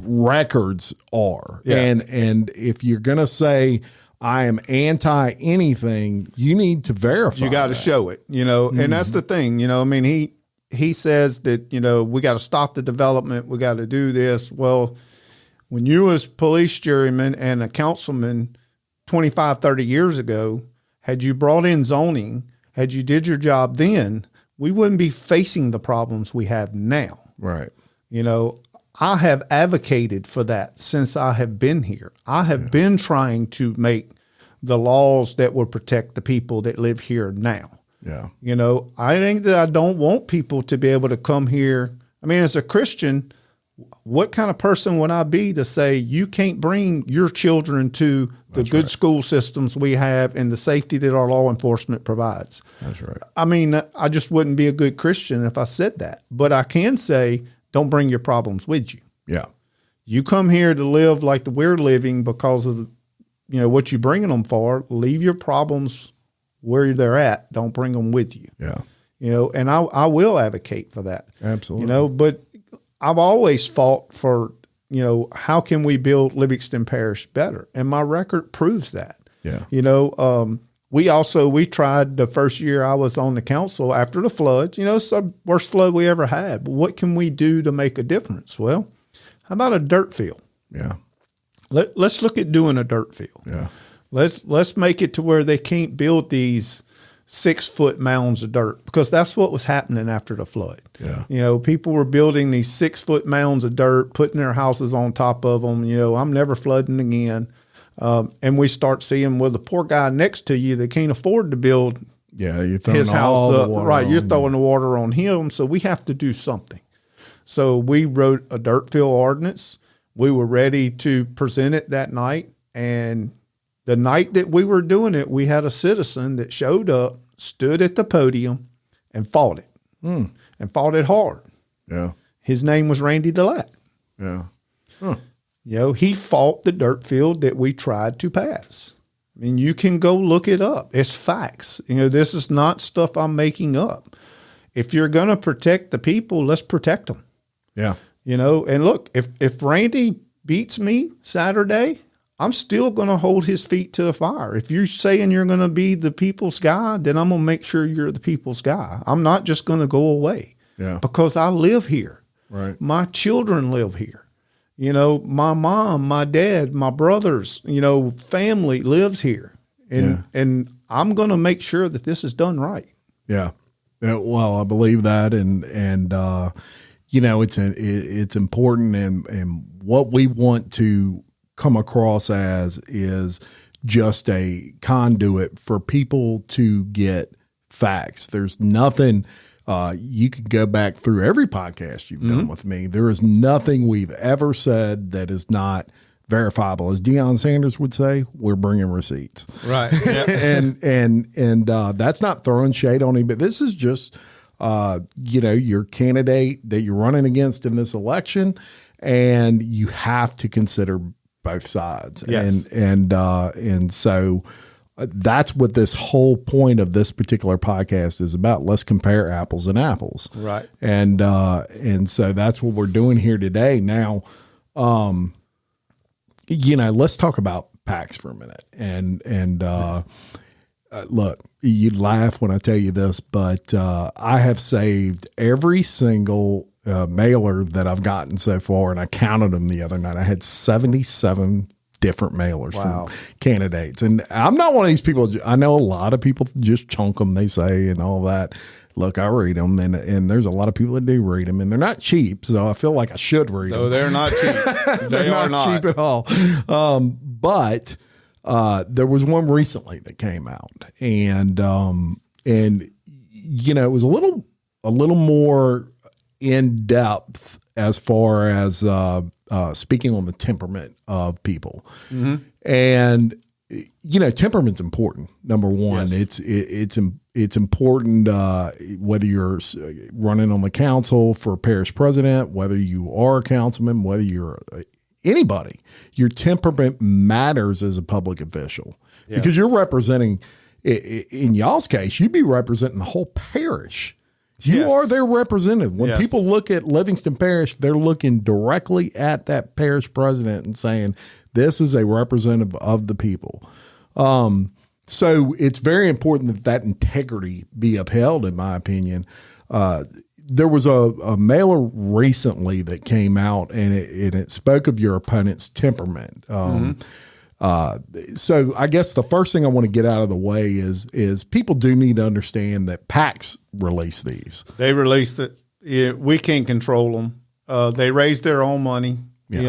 records are, Yeah. and if you're gonna say I am anti anything, you need to verify. You got to show it, you know, and that's the thing, you know. I mean, he says that, you know, we got to stop the development. We got to do this. Well, when you was police juryman and a councilman 25, 30 years ago, had you brought in zoning, had you did your job then, we wouldn't be facing the problems we have now. Right. You know, I have advocated for that since I have been here. I have been trying to make the laws that will protect the people that live here now. Yeah. You know, I think that I don't want people to be able to come here. I mean, as a Christian, what kind of person would I be to say you can't bring your children to the good school systems we have and the safety that our law enforcement provides? That's right. I mean, I just wouldn't be a good Christian if I said that. But I can say, don't bring your problems with you. Yeah. You come here to live like we're living because of, you know, what you're bringing them for. Leave your problems where they're at. Don't bring them with you. Yeah. You know, and I will advocate for that. Absolutely. You know, but I've always fought for, you know, how can we build Livingston Parish better? And my record proves that. Yeah. You know, we tried the first year I was on the council after the flood. You know, it's the worst flood we ever had. But what can we do to make a difference? Well, how about a dirt field? Yeah. Let's look at doing a dirt field. Yeah. Let's make it to where they can't build these 6-foot mounds of dirt, because that's what was happening after the flood. Yeah. You know, people were building these 6-foot mounds of dirt, putting their houses on top of them. You know, I'm never flooding again. And we start seeing, well, the poor guy next to you that can't afford to build you're throwing his house up. Right. You're on throwing the water on him. So we have to do something. So we wrote a dirt field ordinance. We were ready to present it that night. And the night that we were doing it, we had a citizen that showed up, stood at the podium, and fought it. And fought it hard. Yeah. His name was Randy Delatte. Yeah. Huh. You know, he fought the dirt field that we tried to pass. I mean, you can go look it up. It's facts. You know, this is not stuff I'm making up. If you're going to protect the people, let's protect them. Yeah. You know, and look, if Randy beats me Saturday, I'm still going to hold his feet to the fire. If you're saying you're going to be the people's guy, then I'm going to make sure you're the people's guy. I'm not just going to go away. Yeah. Because I live here. Right. My children live here. You know, my mom, my dad, my brothers, you know, family lives here. And I'm going to make sure that this is done right. Yeah. Well, I believe that. And you know, it's important. And what we want to come across as is just a conduit for people to get facts. There's nothing, you could go back through every podcast you've done with me. There is nothing we've ever said that is not verifiable. As Deion Sanders would say, we're bringing receipts. Right. Yep. and that's not throwing shade on him, but this is just, you know, your candidate that you're running against in this election, and you have to consider both sides. Yes. And so that's what this whole point of this particular podcast is about. Let's compare apples and apples. Right. And so that's what we're doing here today. Now, you know, let's talk about PACs for a minute. And look, you'd laugh when I tell you this, but I have saved every single mailer that I've gotten so far, and I counted them the other night. I had 77 different mailers from candidates. And I'm not one of these people. I know a lot of people just chunk them, they say, and all that. Look, I read them, and there's a lot of people that do read them, and they're not cheap, so I feel like I should read them. No, they're not cheap. They're not cheap at all. But there was one recently that came out, and you know, it was a little more in depth as far as speaking on the temperament of people, and you know, temperament's important. Number one, it's important whether you're running on the council for parish president, whether you are a councilman, whether you're anybody. Your temperament matters as a public official because you're representing. In y'all's case, you'd be representing the whole parish. You are their representative. When people look at Livingston Parish, they're looking directly at that parish president and saying, this is a representative of the people. So it's very important that integrity be upheld, in my opinion. There was a mailer recently that came out, and it spoke of your opponent's temperament. So I guess the first thing I want to get out of the way is people do need to understand that PACs release these. They released it. Yeah, we can't control them. They raise their own money. Yeah. You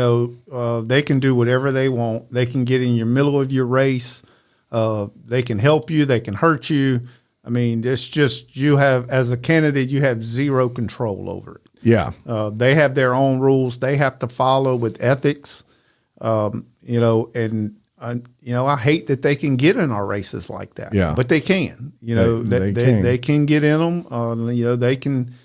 know, they can do whatever they want. They can get in your middle of your race. They can help you. They can hurt you. I mean, it's just you have, as a candidate, you have zero control over it. Yeah. They have their own rules they have to follow with ethics. You know, and you know, I hate that they can get in our races like that. Yeah, but they can. You know, they can get in them. You know, they can.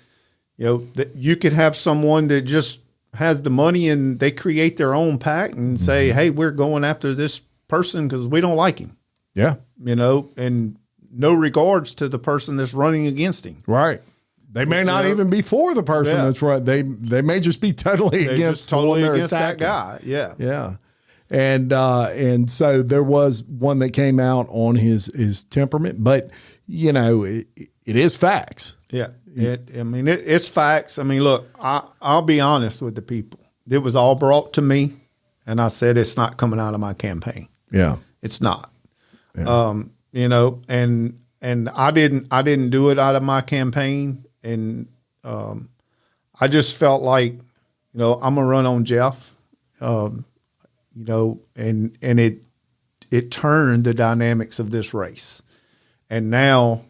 You know, you could have someone that just has the money and they create their own PAC and say, "Hey, we're going after this person because we don't like him." Yeah, you know, and no regards to the person that's running against him. Right. They may not even be for the person that's right. They may just be totally against that guy. Yeah. Yeah. And so there was one that came out on his temperament, but you know, it is facts. Yeah. It's facts. I mean, look, I'll be honest with the people. It was all brought to me, and I said it's not coming out of my campaign. Yeah. It's not. Yeah. You know, and I didn't do it out of my campaign. And I just felt like, you know, I'm gonna run on Jeff, you know, and it turned the dynamics of this race, and now,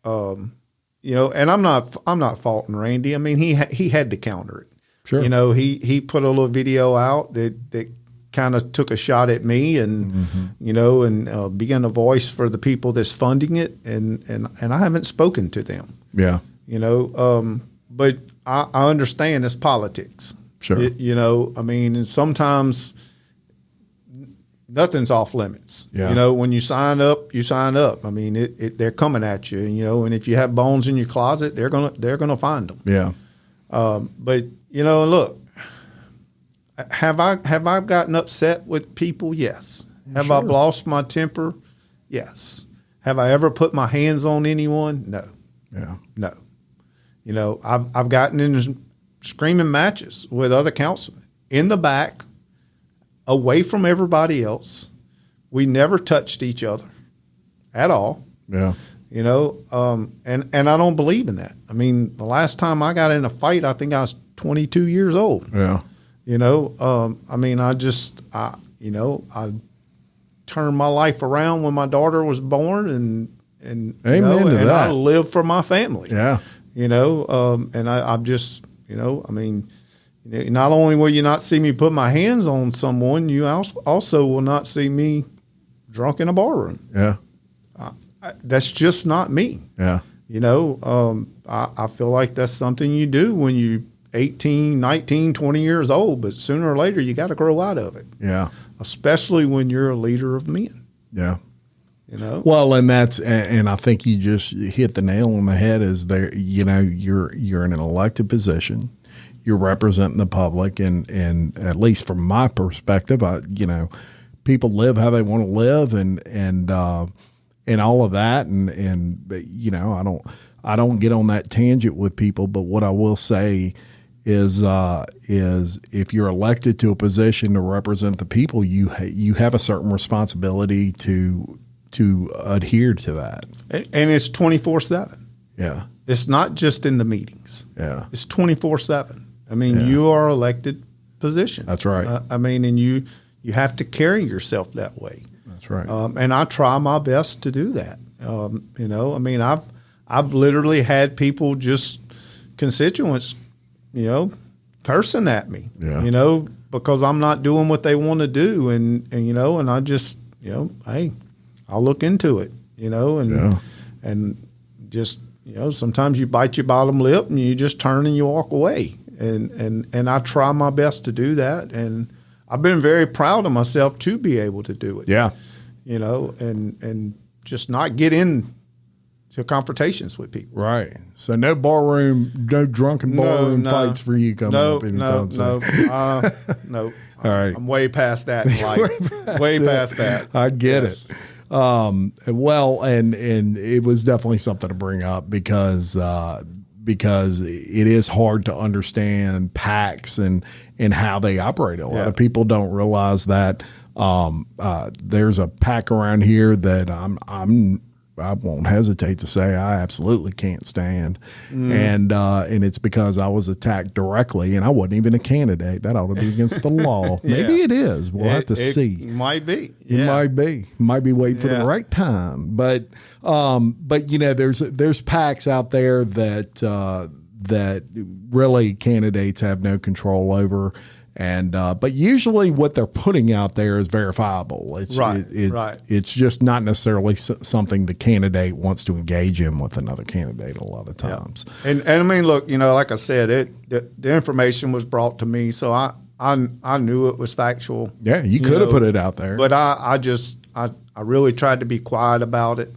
you know, and I'm not faulting Randy. I mean, he had to counter it. Sure. You know, he put a little video out that kind of took a shot at me, and you know, and being a voice for the people that's funding it, and I haven't spoken to them. Yeah. You know, but I understand it's politics. Sure. You know, I mean, and sometimes nothing's off limits. Yeah. You know, when you sign up, you sign up. I mean, they're coming at you, you know, and if you have bones in your closet, they're gonna find them. Yeah. But you know, look, have I gotten upset with people? Yes. Have I lost my temper? Yes. Have I ever put my hands on anyone? No. Yeah. No. You know, I've gotten in screaming matches with other councilmen in the back, away from everybody else. We never touched each other at all. Yeah. You know, and I don't believe in that. I mean, the last time I got in a fight, I think I was 22 years old. Yeah. You know, I mean, I turned my life around when my daughter was born, and Amen to that. I live for my family. Yeah. You know, and I'm just, you know, I mean, not only will you not see me put my hands on someone, you also will not see me drunk in a bar room. Yeah. That's just not me. Yeah. You know, I feel like that's something you do when you 18, 19, 20 years old, but sooner or later you got to grow out of it. Yeah. Especially when you're a leader of men. Yeah. You know? Well, and I think you just hit the nail on the head. Is there, you know, you're in an elected position, you're representing the public, and at least from my perspective, you know, people live how they want to live, and all of that, and you know, I don't get on that tangent with people, but what I will say is if you're elected to a position to represent the people, you have a certain responsibility to adhere to that. And it's 24/7. Yeah. It's not just in the meetings. Yeah. It's 24/7. I mean, you are elected position. That's right. I mean, and you have to carry yourself that way. That's right. And I try my best to do that. You know, I mean, I've literally had people, just constituents, you know, cursing at me, you know, because I'm not doing what they want to do. And you know, and I just, you know, hey, I'll look into it, you know, and just, you know, sometimes you bite your bottom lip and you just turn and you walk away. And I try my best to do that. And I've been very proud of myself to be able to do it. Yeah. You know, and just not get into confrontations with people. Right. So no drunken barroom fights for you coming up anytime soon. No. All right. I'm way past that in life. way past that. I get it. Well, and it was definitely something to bring up because it is hard to understand PACs and how they operate. A lot of people don't realize that there's a PAC around here that I won't hesitate to say I absolutely can't stand, and it's because I was attacked directly, and I wasn't even a candidate. That ought to be against the law. Maybe it is. We'll have to see. It might be. It might be waiting for the right time. But you know, there's PACs out there that really candidates have no control over. And but usually what they're putting out there is verifiable. It's right. It's just not necessarily something the candidate wants to engage in with another candidate a lot of times. Yeah. And I mean, look, you know, like I said, the information was brought to me, so I knew it was factual. Yeah, you could have put it out there, but I really tried to be quiet about it.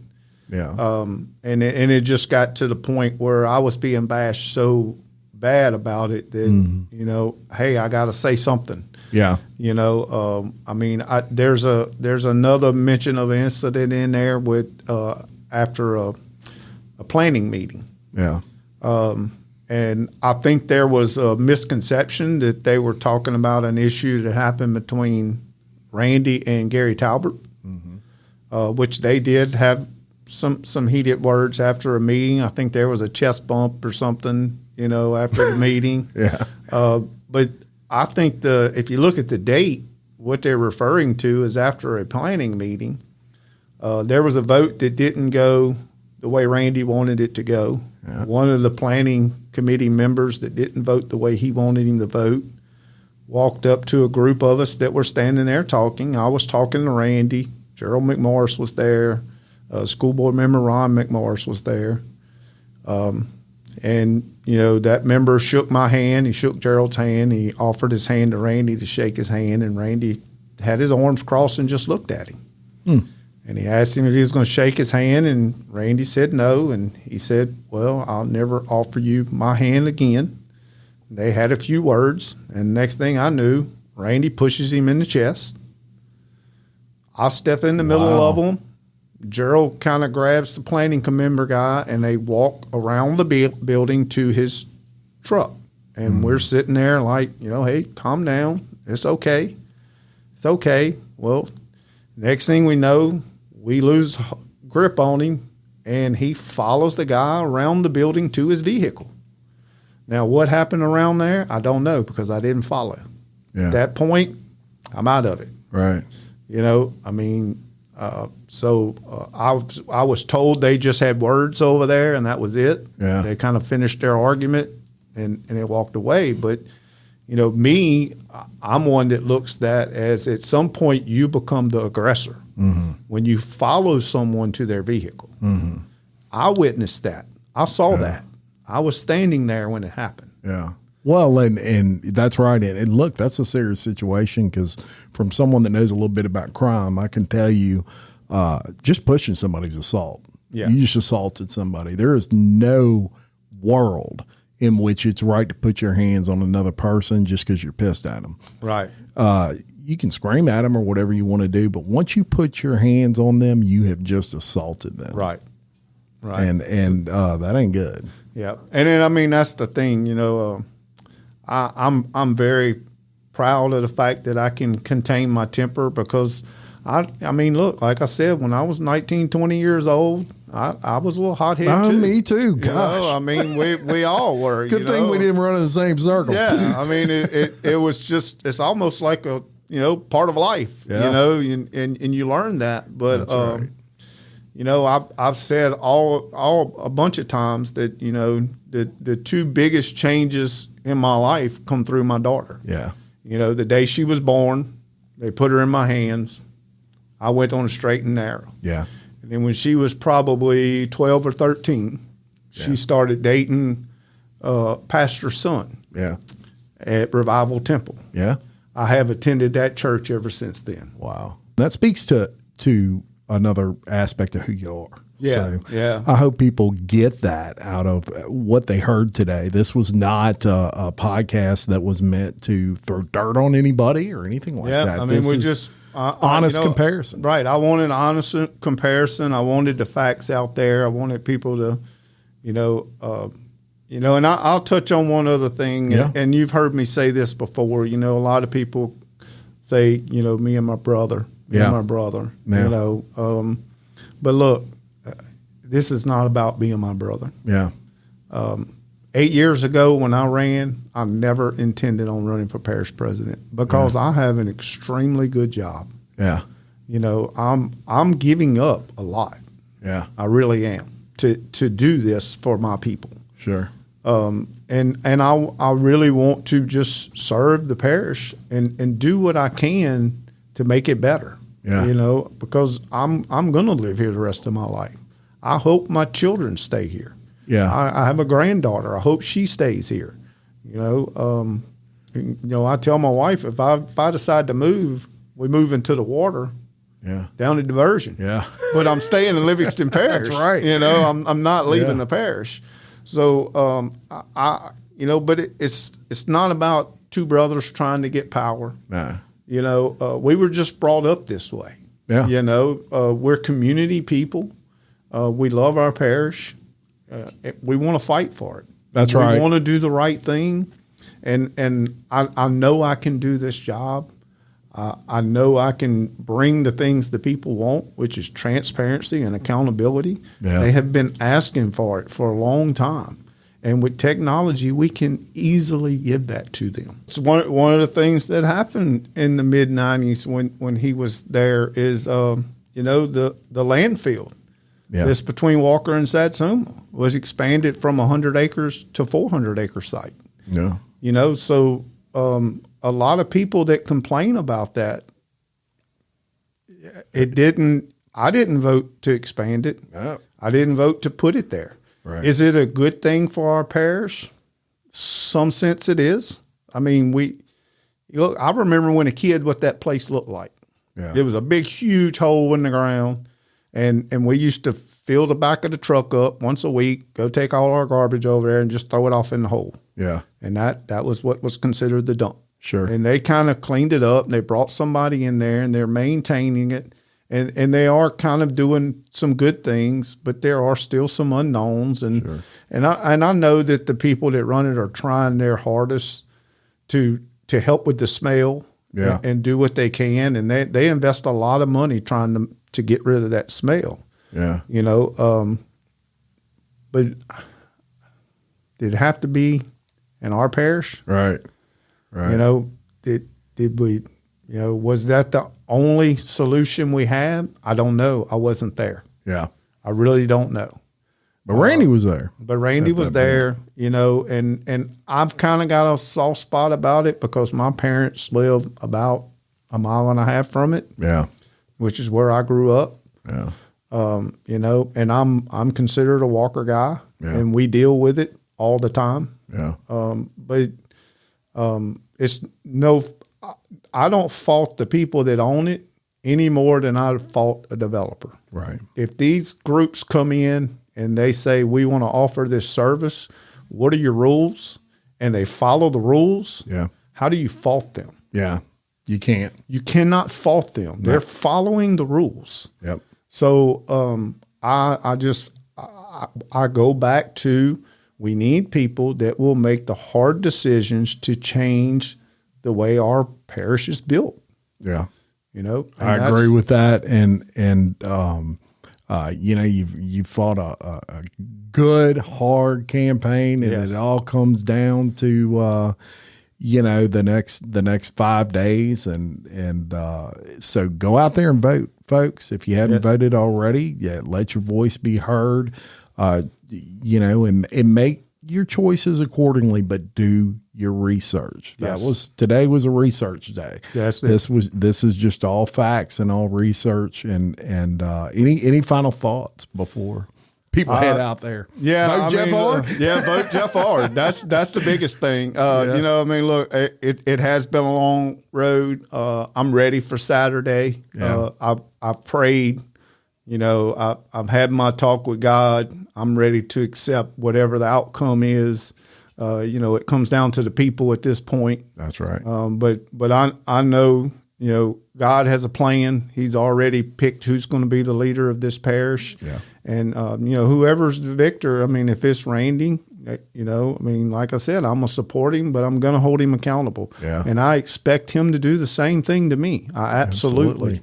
Yeah. And it just got to the point where I was being bashed so bad about it that you know, hey, I got to say something. Yeah. You know, I mean, there's another mention of an incident in there with after a planning meeting. Yeah. And I think there was a misconception that they were talking about an issue that happened between Randy and Gary Talbert, which they did have some heated words after a meeting. I think there was a chest bump or something, you know, after the meeting. Yeah. But I think if you look at the date, what they're referring to is after a planning meeting, there was a vote that didn't go the way Randy wanted it to go. Yeah. One of the planning committee members that didn't vote the way he wanted him to vote walked up to a group of us that were standing there talking. I was talking to Randy. Gerald McMorris was there. School board member Ron McMorris was there. And, you know, that member shook my hand. He shook Gerald's hand. He offered his hand to Randy to shake his hand, and Randy had his arms crossed and just looked at him. And he asked him if he was going to shake his hand, and Randy said no. And he said, well, I'll never offer you my hand again. They had a few words, and next thing I knew, Randy pushes him in the chest. I step in the middle of them. Gerald kind of grabs the planning member guy, and they walk around the building to his truck. And we're sitting there like, you know, hey, calm down. It's okay. It's okay. Well, next thing we know, we lose grip on him, and he follows the guy around the building to his vehicle. Now, what happened around there, I don't know, because I didn't follow. Yeah. At that point, I'm out of it. Right. You know, I mean, I was told they just had words over there, and that was it. Yeah. They kind of finished their argument, and they walked away. But, you know, I'm one that looks that as at some point you become the aggressor when you follow someone to their vehicle. I witnessed that. I saw that. I was standing there when it happened. Yeah. Well, and that's right. And look, that's a serious situation, because from someone that knows a little bit about crime, I can tell you just pushing somebody's assault. Yeah. You just assaulted somebody. There is no world in which it's right to put your hands on another person just because you're pissed at them. Right. You can scream at them or whatever you want to do, but once you put your hands on them, you have just assaulted them. Right. Right. And that ain't good. Yeah. And then, I mean, that's the thing, you know, I'm very proud of the fact that I can contain my temper because I mean, look, like I said, when I was 19, 20 years old, I was a little hothead too. Me too. Gosh. You know, I mean, we all were. Good thing we didn't run in the same circle. Yeah, I mean, it was just, it's almost like a, part of life, and you learn that. But, right. I've said a bunch of times that, the two biggest changes in my life come through my daughter. Yeah. The day she was born, they put her in my hands. I went on a straight and narrow. Yeah. And then when she was probably 12 or 13, she started dating pastor's son. Yeah. At Revival Temple. Yeah. I have attended that church ever since then. Wow. That speaks to another aspect of who you are. Yeah. So yeah. I hope people get that out of what they heard today. This was not a podcast that was meant to throw dirt on anybody or anything like that. I mean, we just honest comparison. Right. I wanted an honest comparison. I wanted the facts out there. I wanted people to, and I'll touch on one other thing. Yeah. And you've heard me say this before. A lot of people say, me and my brother. Yeah. But look, this is not about being my brother. Yeah. 8 years ago when I ran, I never intended on running for parish president because I have an extremely good job. Yeah. I'm giving up a lot. Yeah. I really am to do this for my people. Sure. And I really want to just serve the parish and do what I can to make it better. Yeah. Because I'm going to live here the rest of my life. I hope my children stay here. Yeah. I have a granddaughter. I hope she stays here. I tell my wife if I decide to move, we move into the water. Yeah. Down to Diversion. Yeah. But I'm staying in Livingston Parish. That's right. I'm not leaving the parish. So but it's not about two brothers trying to get power. Nah. We were just brought up this way. Yeah. We're community people. We love our parish. We want to fight for it. That's right. We want to do the right thing. And I know I can do this job. I know I can bring the things the people want, which is transparency and accountability. Yeah. They have been asking for it for a long time. And with technology, we can easily give that to them. So one of the things that happened in the mid-'90s when he was there is, the landfill. Yeah. This between Walker and Satsuma was expanded from 100 acres to 400 acre site. Yeah. So a lot of people that complain about that, I didn't vote to expand it. No. I didn't vote to put it there. Right. Is it a good thing for our parish? Some sense it is. I mean, I remember when a kid what that place looked like. Yeah. It was a big, huge hole in the ground. And we used to fill the back of the truck up once a week, go take all our garbage over there and just throw it off in the hole. Yeah. And that was what was considered the dump. Sure. And they kind of cleaned it up and they brought somebody in there and they're maintaining it. And they are kind of doing some good things, but there are still some unknowns. And Sure. and I know that the people that run it are trying their hardest to help with the smell and do what they can. And they invest a lot of money trying to get rid of that smell. Yeah. But did it have to be in our parish? Right. Right. Did we, was that the only solution we had? I don't know. I wasn't there. Yeah. I really don't know. But Randy was there. But Randy was there, and I've kind of got a soft spot about it because my parents live about a mile and a half from it. Yeah. Which is where I grew up. Yeah. And I'm considered a Walker guy, and we deal with it all the time. Yeah. But I don't fault the people that own it any more than I fault a developer. Right. If these groups come in and they say, we want to offer this service, what are your rules? And they follow the rules. Yeah. How do you fault them? Yeah. You can't. You cannot fault them. No. They're following the rules. Yep. So I go back to We need people that will make the hard decisions to change the way our parish is built. Yeah. You know, I agree with that. And you know, you fought a good, hard campaign, and it all comes down to, you know, the next 5 days. And so go out there and vote, folks. If you haven't voted already, let your voice be heard, you know, and make your choices accordingly, but do your research. Today was a research day. Yes, this is just all facts and all research. And any final thoughts before people head out there? Vote Jeff Hard. Vote Jeff Hard. That's the biggest thing. You know, I mean, look, it has been a long road. I'm ready for Saturday. I've prayed. You know, I've had my talk with God. I'm ready to accept whatever the outcome is. You know, it comes down to the people at this point. That's right. But I know, you know, God has a plan. He's already picked who's going to be the leader of this parish. Yeah. And, you know, whoever's the victor, I mean, if it's Randy, you know, I mean, like I said, I'm going to support him, but I'm going to hold him accountable. Yeah. And I expect him to do the same thing to me. I absolutely.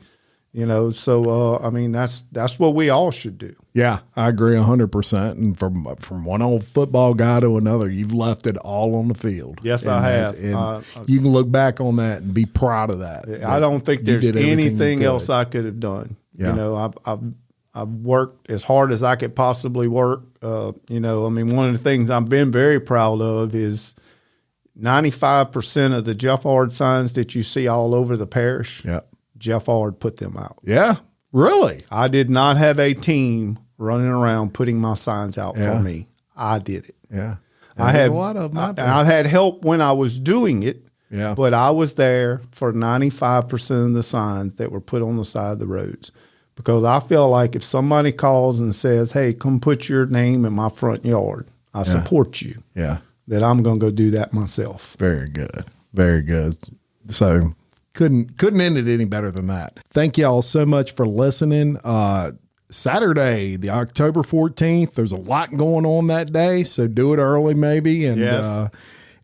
You know, so I mean, that's what we all should do. Yeah, I agree 100%. And from one old football guy to another, you've left it all on the field. Yes, I have. And you can look back on that and be proud of that. I don't think there's anything else I could have done. Yeah. You know, I've worked as hard as I could possibly work. You know, I mean, one of the things I've been very proud of is 95% of the Jeff Hard signs that you see all over the parish. Yeah. Jeff Hard put them out. Yeah, really? I did not have a team running around putting my signs out for me. I did it. Yeah. I had a lot of them. And I had help when I was doing it. Yeah. But I was there for 95% of the signs that were put on the side of the roads, because I feel like if somebody calls and says, "Hey, come put your name in my front yard, I support you." Yeah. That I'm going to go do that myself. Very good. Very good. So couldn't end it any better than that. Thank you all so much for listening. Saturday, the October 14th, there's a lot going on that day, so do it early maybe, and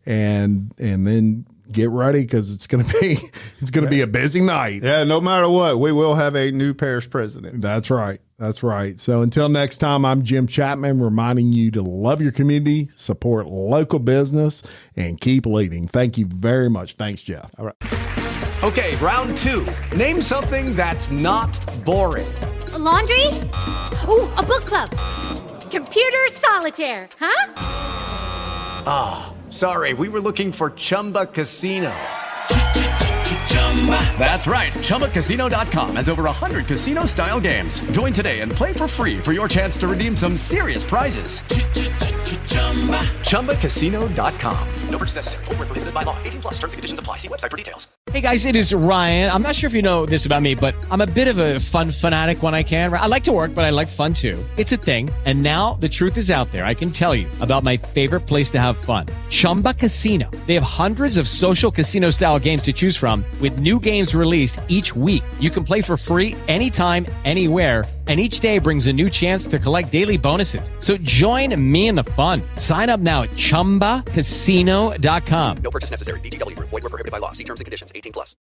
and then get ready, because it's going to be a busy night. Yeah, no matter what, we will have a new parish president. That's right. That's right. So until next time, I'm Jim Chapman, reminding you to love your community, support local business, and keep leading. Thank you very much. Thanks, Jeff. All right. Okay, round two. Name something that's not boring. A laundry? Ooh, a book club. Computer solitaire, huh? Ah, sorry, we were looking for Chumba Casino. That's right, ChumbaCasino.com has over 100 casino-style games. Join today and play for free for your chance to redeem some serious prizes. ChumbaCasino.com. No purchase necessary. Void where prohibited by law. 18+ terms and conditions apply. See website for details. Hey guys, it is Ryan. I'm not sure if you know this about me, but I'm a bit of a fun fanatic when I can. I like to work, but I like fun too. It's a thing. And now the truth is out there. I can tell you about my favorite place to have fun. Chumba Casino. They have hundreds of social casino style games to choose from, with new games released each week. You can play for free anytime, anywhere. And each day brings a new chance to collect daily bonuses. So join me in the fun. Sign up now at ChumbaCasino.com. No purchase necessary. VGW Group. Void where prohibited by law. See terms and conditions. 18+.